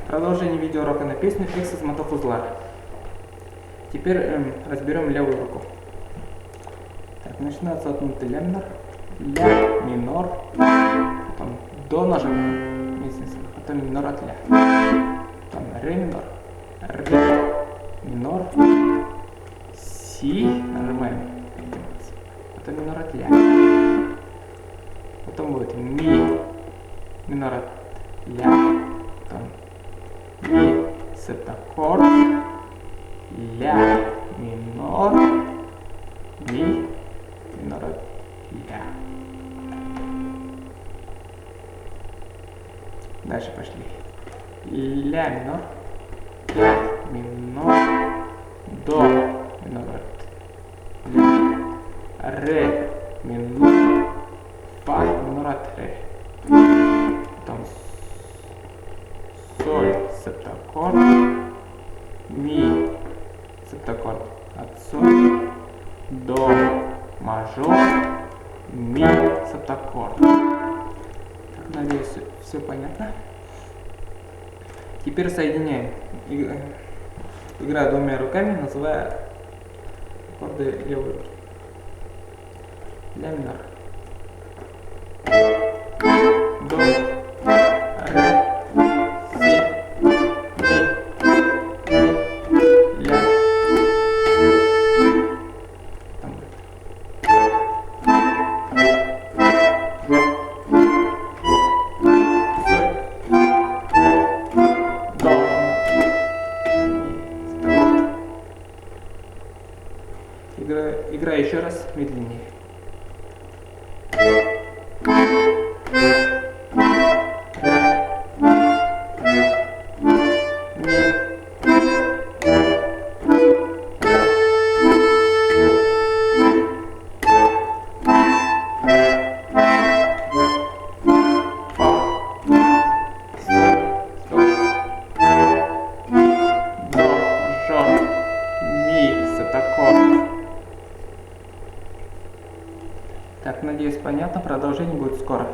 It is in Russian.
Продолжение видеоурока на песню «X из мотофузла». Теперь разберем левую руку. Так, начинается от ноты ля минор, ля минор, потом до нажимаем, потом минор от ля, потом ре минор, минор, си нажимаем, потом минор от ля, потом будет ми минор от ля, потом ми септаккорд, ля минор, ми минор от ля. Дальше пошли. Ля минор, до минор от ля, ре минор, фа минор от ре, потом соль септаккорд, ми септаккорд от соль, до мажор, ми септаккорд. Надеюсь, все понятно. Теперь соединяем, играя двумя руками, называя аккорды левой руки. Ля минор, до, ре, си, ми, ля. Там будет. Играю еще раз медленнее. Так, надеюсь, понятно. Продолжение будет скоро.